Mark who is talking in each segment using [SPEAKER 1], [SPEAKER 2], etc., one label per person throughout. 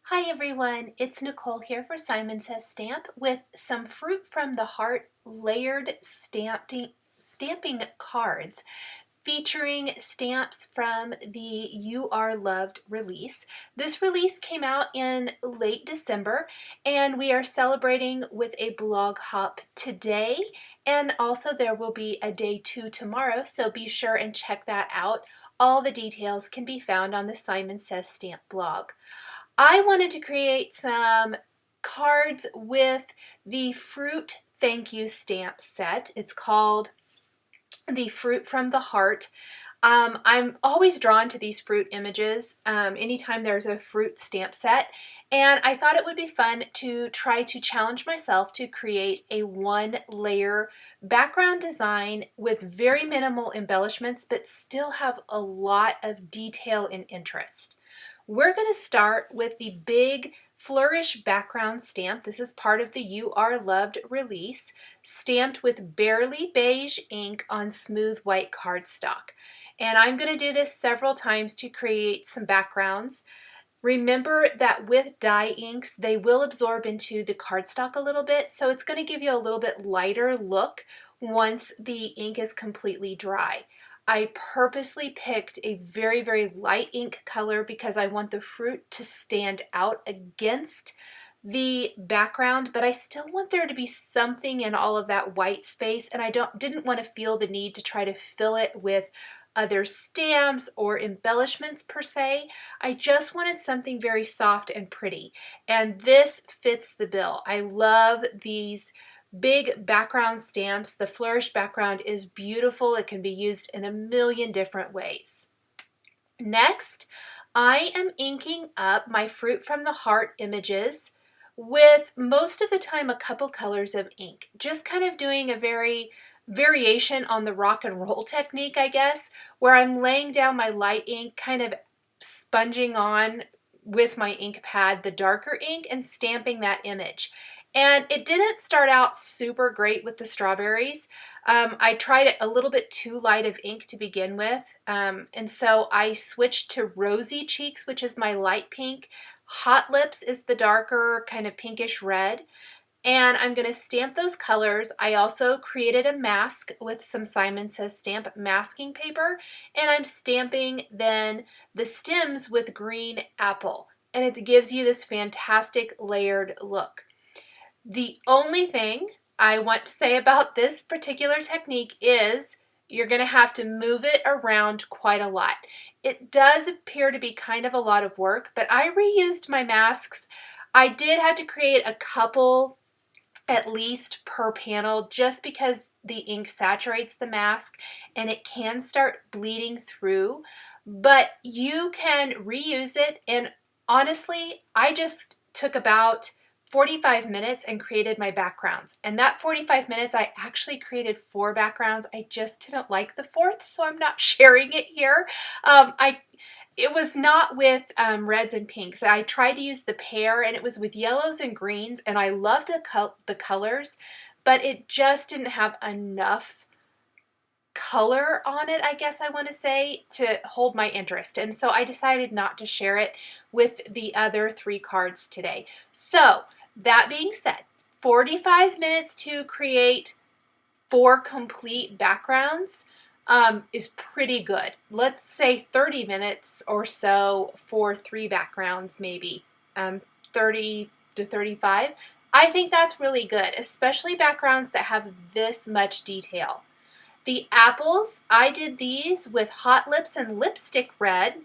[SPEAKER 1] Hi everyone, it's Nicole here for Simon Says Stamp with some Fruit from the Heart layered stamping cards featuring stamps from the You Are Loved release. This release came out in late December and we are celebrating with a blog hop today, and also there will be a day 2 tomorrow, so be sure and check that out. All the details can be found on the Simon Says Stamp blog. I wanted to create some cards with the Fruit Thank You stamp set. It's called the Fruit from the Heart. I'm always drawn to these fruit images anytime there's a fruit stamp set, and I thought it would be fun to try to challenge myself to create a one-layer background design with very minimal embellishments but still have a lot of detail and interest. We're going to start with the big Flourish Background stamp. This is part of the You Are Loved release, stamped with Barely Beige ink on smooth white cardstock. And I'm going to do this several times to create some backgrounds. Remember that with dye inks, they will absorb into the cardstock a little bit, so it's going to give you a little bit lighter look once the ink is completely dry. I purposely picked a very, very light ink color because I want the fruit to stand out against the background, but I still want there to be something in all of that white space, and I didn't want to feel the need to try to fill it with other stamps or embellishments per se. I just wanted something very soft and pretty, and this fits the bill. I love these big background stamps. The Flourish background is beautiful. It can be used in a million different ways. Next, I am inking up my Fruit from the Heart images with most of the time a couple colors of ink, just kind of doing a variation on the rock and roll technique, I guess, where I'm laying down my light ink, kind of sponging on with my ink pad the darker ink and stamping that image. And it didn't start out super great with the strawberries. I tried a little bit too light of ink to begin with, and so I switched to Rosy Cheeks, which is my light pink. Hot Lips is the darker kind of pinkish red. And I'm going to stamp those colors. I also created a mask with some Simon Says Stamp masking paper, and I'm stamping then the stems with green apple, and it gives you this fantastic layered look. The only thing I want to say about this particular technique is you're going to have to move it around quite a lot. It does appear to be kind of a lot of work, but I reused my masks. I did have to create a couple at least per panel just because the ink saturates the mask and it can start bleeding through, but you can reuse it. And honestly, I just took about 45 minutes and created my backgrounds. And that 45 minutes, I actually created 4 backgrounds. I just didn't like the 4th, so I'm not sharing it here. It was not with reds and pinks. I tried to use the pear, and it was with yellows and greens, and I loved the colors, but it just didn't have enough color on it, I guess I want to say, to hold my interest. And so I decided not to share it with the other 3 cards today. So that being said, 45 minutes to create 4 complete backgrounds is pretty good. Let's say 30 minutes or so for 3 backgrounds, maybe 30 to 35. I think that's really good, especially backgrounds that have this much detail. The apples, I did these with Hot Lips and Lipstick Red,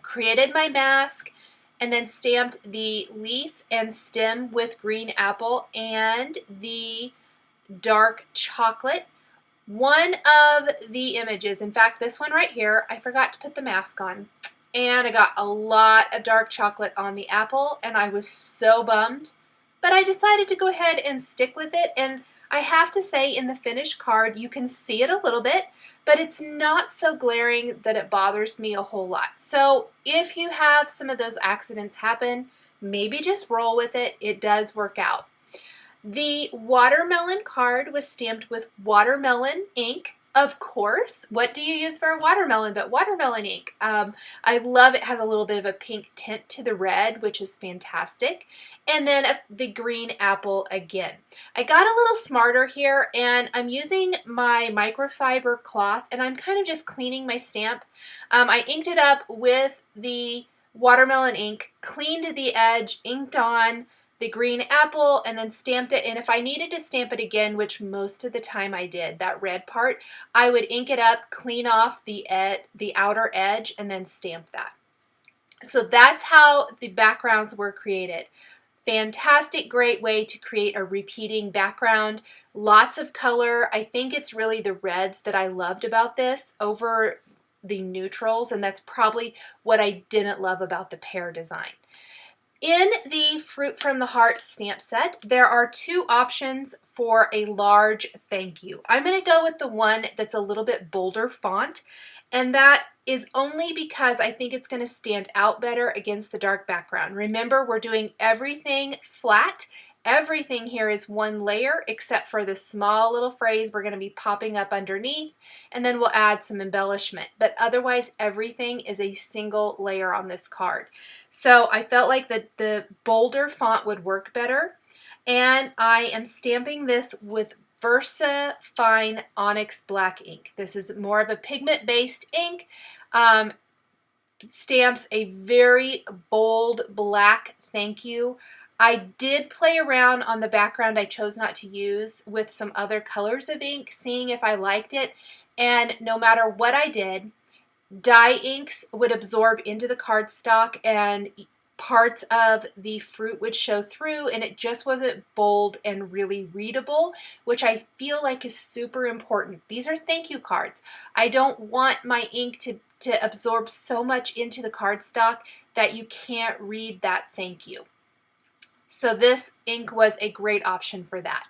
[SPEAKER 1] created my mask, and then stamped the leaf and stem with green apple and the dark chocolate. One of the images, in fact this one right here, I forgot to put the mask on, and I got a lot of dark chocolate on the apple and I was so bummed, but I decided to go ahead and stick with it. And I have to say, in the finished card you can see it a little bit, but it's not so glaring that it bothers me a whole lot. So if you have some of those accidents happen, maybe just roll with it. It does work out. The watermelon card was stamped with watermelon ink. Of course, what do you use for a watermelon but watermelon ink? I love it has a little bit of a pink tint to the red, which is fantastic. And then the green apple again. I got a little smarter here, and I'm using my microfiber cloth, and I'm kind of just cleaning my stamp. I inked it up with the watermelon ink, cleaned the edge, inked on the green apple, and then stamped it. And if I needed to stamp it again, which most of the time I did, that red part, I would ink it up, clean off the outer edge, and then stamp that. So that's how the backgrounds were created. Fantastic, great way to create a repeating background. Lots of color. I think it's really the reds that I loved about this over the neutrals, and that's probably what I didn't love about the pear design. In the Fruit from the Heart stamp set, there are two options for a large thank you. I'm going to go with the one that's a little bit bolder font, and that is only because I think it's going to stand out better against the dark background. Remember, we're doing everything flat. Everything here is one layer except for the small little phrase we're going to be popping up underneath, and then we'll add some embellishment. But otherwise, everything is a single layer on this card. So I felt like the bolder font would work better, and I am stamping this with VersaFine ONYX black ink. This is more of a pigment-based ink. Stamps a very bold black thank you. I did play around on the background I chose not to use with some other colors of ink, seeing if I liked it, and no matter what I did, dye inks would absorb into the cardstock and parts of the fruit would show through, and it just wasn't bold and really readable, which I feel like is super important. These are thank you cards. I don't want my ink to absorb so much into the cardstock that you can't read that thank you. So this ink was a great option for that.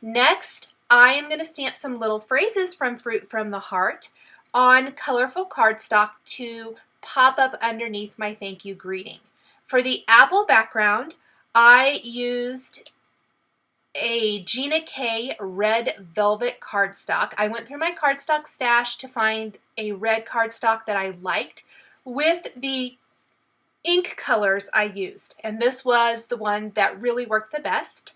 [SPEAKER 1] Next, I am going to stamp some little phrases from Fruit from the Heart on colorful cardstock to pop up underneath my thank you greeting. For the apple background, I used a Gina K red velvet cardstock. I went through my cardstock stash to find a red cardstock that I liked with the ink colors I used, and this was the one that really worked the best.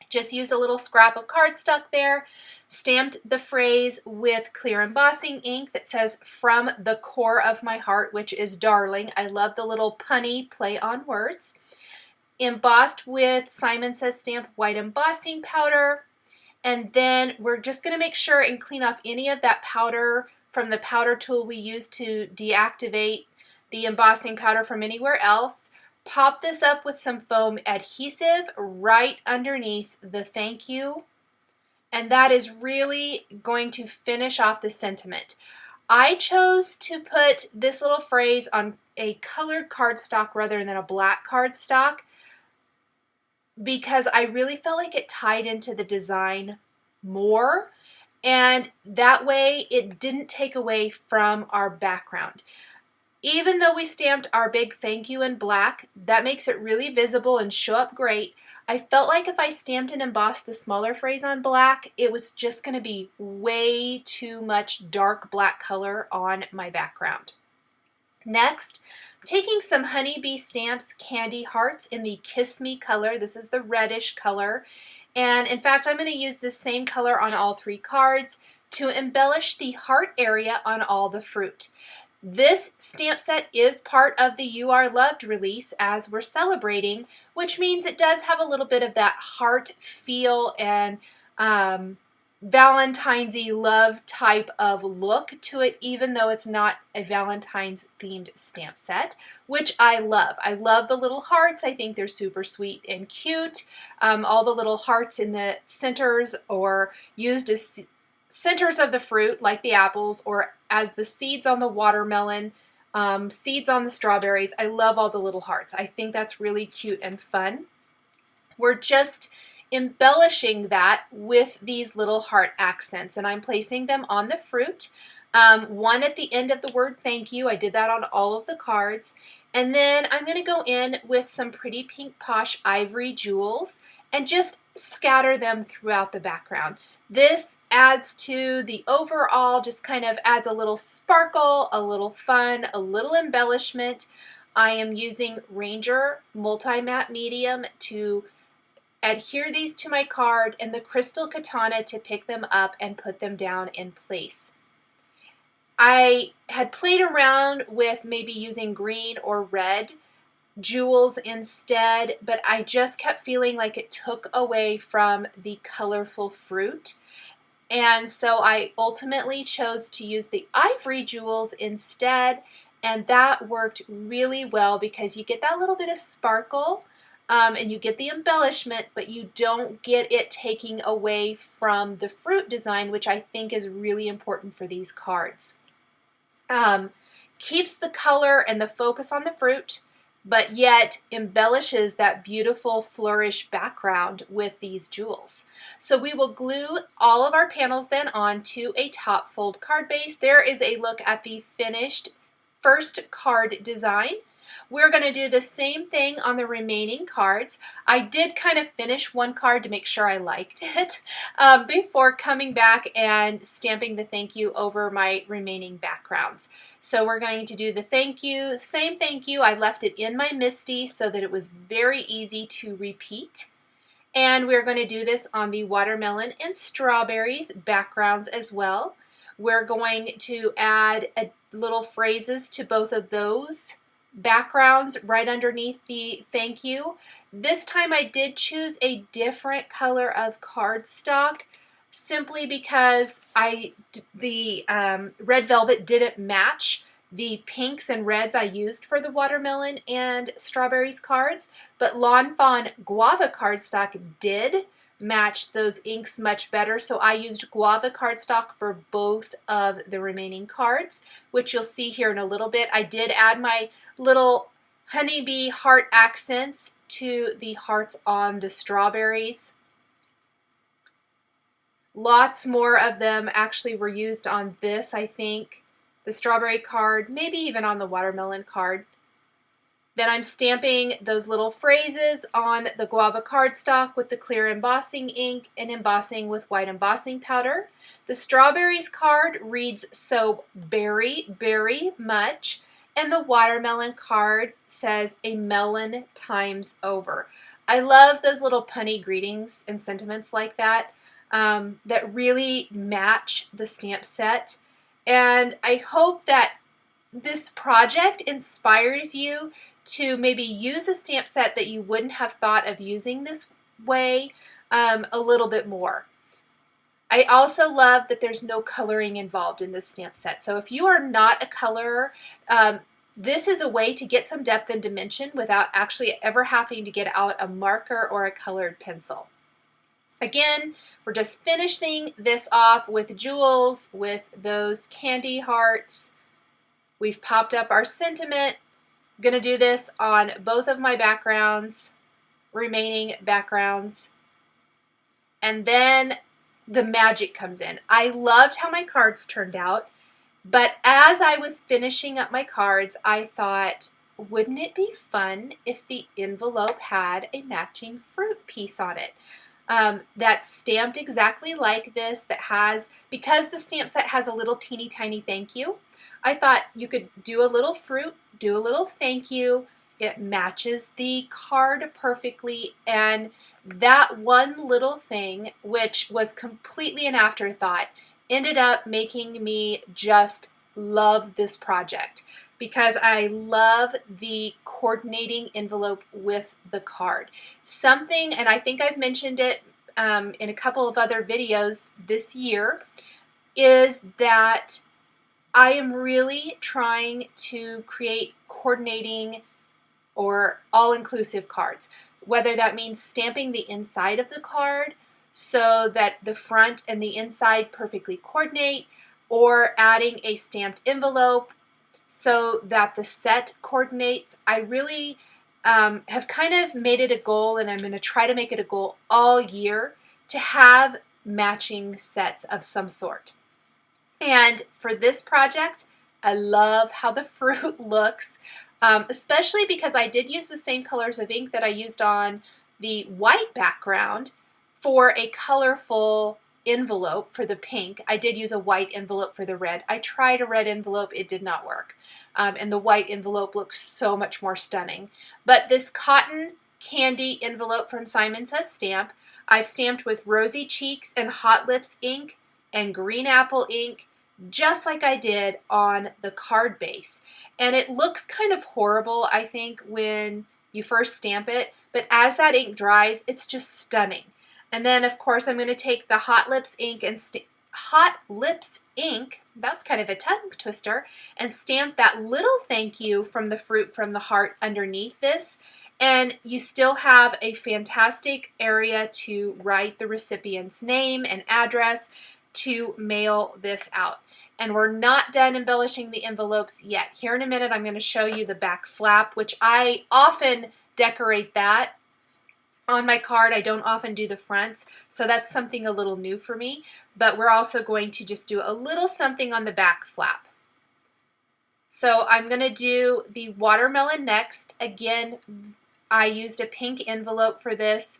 [SPEAKER 1] Just used a little scrap of cardstock there, stamped the phrase with clear embossing ink that says "from the core of my heart," which is darling. I love the little punny play on words. Embossed with Simon Says Stamp white embossing powder, and then we're just going to make sure and clean off any of that powder from the powder tool we used to deactivate the embossing powder from anywhere else. Pop this up with some foam adhesive right underneath the thank you, and that is really going to finish off the sentiment. I chose to put this little phrase on a colored cardstock rather than a black cardstock because I really felt like it tied into the design more, and that way it didn't take away from our background. Even though we stamped our big thank you in black, that makes it really visible and show up great. I felt like if I stamped and embossed the smaller phrase on black, it was just going to be way too much dark black color on my background. Next, taking some honeybee stamps, candy hearts in the Kiss Me color. This is the reddish color. And in fact, I'm going to use this same color on all three cards to embellish the heart area on all the fruit. This stamp set is part of the You Are Loved release as we're celebrating, which means it does have a little bit of that heart feel and Valentine's-y love type of look to it, even though it's not a Valentine's themed stamp set, which I love. I love the little hearts. I think they're super sweet and cute. All the little hearts in the centers or used as centers of the fruit like the apples or as the seeds on the watermelon, seeds on the strawberries. I love all the little hearts. I think that's really cute and fun. We're just embellishing that with these little heart accents, and I'm placing them on the fruit. One at the end of the word thank you. I did that on all of the cards. And then I'm going to go in with some pretty pink posh ivory jewels and just scatter them throughout the background. This adds to the overall, just kind of adds a little sparkle, a little fun, a little embellishment. I am using Ranger Multi-Matte Medium to adhere these to my card and the Crystal Katana to pick them up and put them down in place. I had played around with maybe using green or red jewels instead, but I just kept feeling like it took away from the colorful fruit. And so I ultimately chose to use the ivory jewels instead, and that worked really well because you get that little bit of sparkle and you get the embellishment, but you don't get it taking away from the fruit design, which I think is really important for these cards. Keeps the color and the focus on the fruit, but yet embellishes that beautiful Flourish background with these jewels. So we will glue all of our panels then onto a top fold card base. There is a look at the finished first card design. We're going to do the same thing on the remaining cards. I did kind of finish one card to make sure I liked it before coming back and stamping the thank you over my remaining backgrounds. So we're going to do the thank you, same thank you. I left it in my MISTI so that it was very easy to repeat. And we're going to do this on the watermelon and strawberries backgrounds as well. We're going to add little phrases to both of those backgrounds right underneath the thank you. This time I did choose a different color of cardstock simply because the red velvet didn't match the pinks and reds I used for the watermelon and strawberries cards, but Lawn Fawn Guava cardstock did match those inks much better, so I used Guava cardstock for both of the remaining cards, which you'll see here in a little bit. I did add my little honeybee heart accents to the hearts on the strawberries. Lots more of them actually were used on this, I think. The strawberry card, maybe even on the watermelon card. Then I'm stamping those little phrases on the Guava cardstock with the clear embossing ink and embossing with white embossing powder. The strawberries card reads so berry, very much, and the watermelon card says a melon times over. I love those little punny greetings and sentiments like that that really match the stamp set. And I hope that this project inspires you to maybe use a stamp set that you wouldn't have thought of using this way a little bit more. I also love that there's no coloring involved in this stamp set. So if you are not a colorer, this is a way to get some depth and dimension without actually ever having to get out a marker or a colored pencil. Again, we're just finishing this off with jewels, with those candy hearts. We've popped up our sentiment. I'm going to do this on both of my backgrounds, remaining backgrounds. And then the magic comes in. I loved how my cards turned out, but as I was finishing up my cards, I thought, wouldn't it be fun if the envelope had a matching fruit piece on it? That's stamped exactly like this, that has, because the stamp set has a little teeny tiny thank you, I thought you could do a little fruit, do a little thank you. It matches the card perfectly, and that one little thing, which was completely an afterthought, ended up making me just love this project because I love the coordinating envelope with the card. Something, and I think I've mentioned it in a couple of other videos this year, is that I am really trying to create coordinating or all-inclusive cards, whether that means stamping the inside of the card so that the front and the inside perfectly coordinate, or adding a stamped envelope so that the set coordinates. I really have kind of made it a goal, and I'm going to try to make it a goal all year to have matching sets of some sort. And for this project, I love how the fruit looks. especially because I did use the same colors of ink that I used on the white background for a colorful envelope for the pink. I did use a white envelope for the red. I tried a red envelope, it did not work. And the white envelope looks so much more stunning. But this cotton candy envelope from Simon Says Stamp, I've stamped with Rosy Cheeks and Hot Lips ink and Green Apple ink, just like I did on the card base. And it looks kind of horrible, I think, when you first stamp it, but as that ink dries, it's just stunning. And then, of course, I'm going to take the Hot Lips ink and that's kind of a tongue twister, and stamp that little thank you from the fruit from the heart underneath this. And you still have a fantastic area to write the recipient's name and address to mail this out. And we're not done embellishing the envelopes yet. Here in a minute, I'm going to show you the back flap, which I often decorate that on my card. I don't often do the fronts, so that's something a little new for me. But we're also going to just do a little something on the back flap. So I'm going to do the watermelon next. Again, I used a pink envelope for this.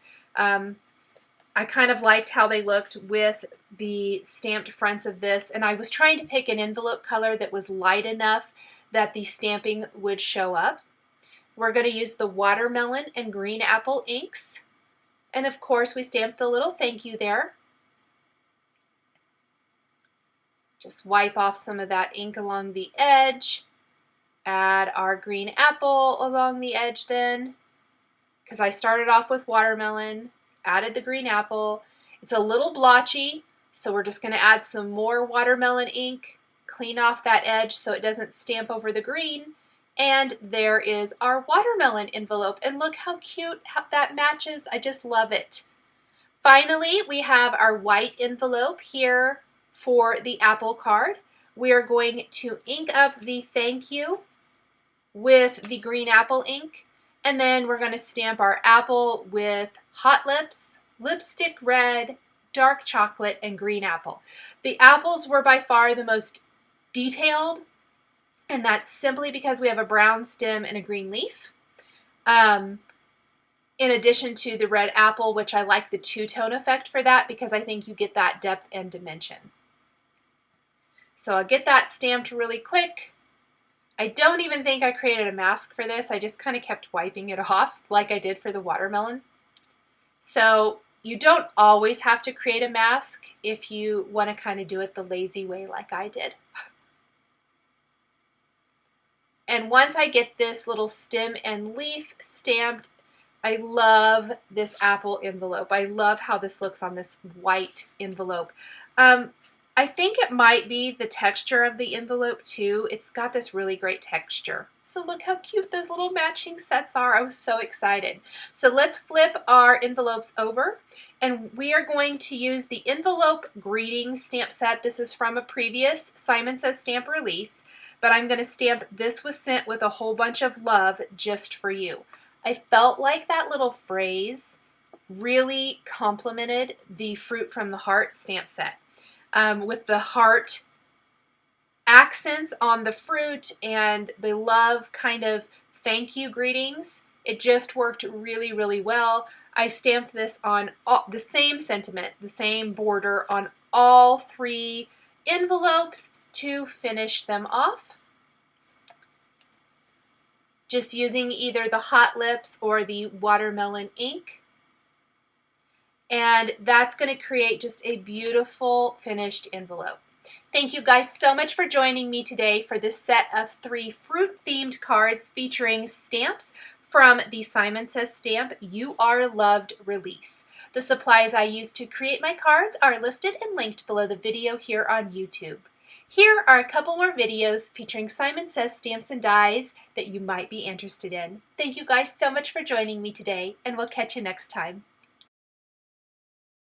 [SPEAKER 1] I kind of liked how they looked with the stamped fronts of this, and I was trying to pick an envelope color that was light enough that the stamping would show up. We're going to use the watermelon and green apple inks, and of course we stamped the little thank you there. Just wipe off some of that ink along the edge, add our green apple along the edge then, because I started off with watermelon, added the green apple. It's a little blotchy, so we're just going to add some more watermelon ink, clean off that edge so it doesn't stamp over the green, and there is our watermelon envelope. And look how cute how that matches. I just love it. Finally, we have our white envelope here for the apple card. We are going to ink up the thank you with the green apple ink. And then we're going to stamp our apple with Hot Lips, Lipstick Red, Dark Chocolate, and Green Apple. The apples were by far the most detailed, and that's simply because we have a brown stem and a green leaf. In addition to the red apple, which I like the two-tone effect for that because I think you get that depth and dimension. So I'll get that stamped really quick. I don't even think I created a mask for this. I just kind of kept wiping it off like I did for the watermelon. So you don't always have to create a mask if you want to kind of do it the lazy way like I did. And once I get this little stem and leaf stamped, I love this apple envelope. I love how this looks on this white envelope. I think it might be the texture of the envelope too. It's got this really great texture. So look how cute those little matching sets are. I was so excited. So let's flip our envelopes over, and we are going to use the envelope greetings stamp set. This is from a previous Simon Says Stamp release, but I'm going to stamp "This was sent with a whole bunch of love just for you." I felt like that little phrase really complimented the Fruit from the Heart stamp set. With the heart accents on the fruit and the love kind of thank you greetings, it just worked really, really well. I stamped this on the same sentiment, the same border on all three envelopes to finish them off. Just using either the Hot Lips or the watermelon ink. And that's going to create just a beautiful finished envelope. Thank you guys so much for joining me today for this set of 3 fruit-themed cards featuring stamps from the Simon Says Stamp You Are Loved release. The supplies I used to create my cards are listed and linked below the video here on YouTube. Here are a couple more videos featuring Simon Says stamps and dies that you might be interested in. Thank you guys so much for joining me today, and we'll catch you next time.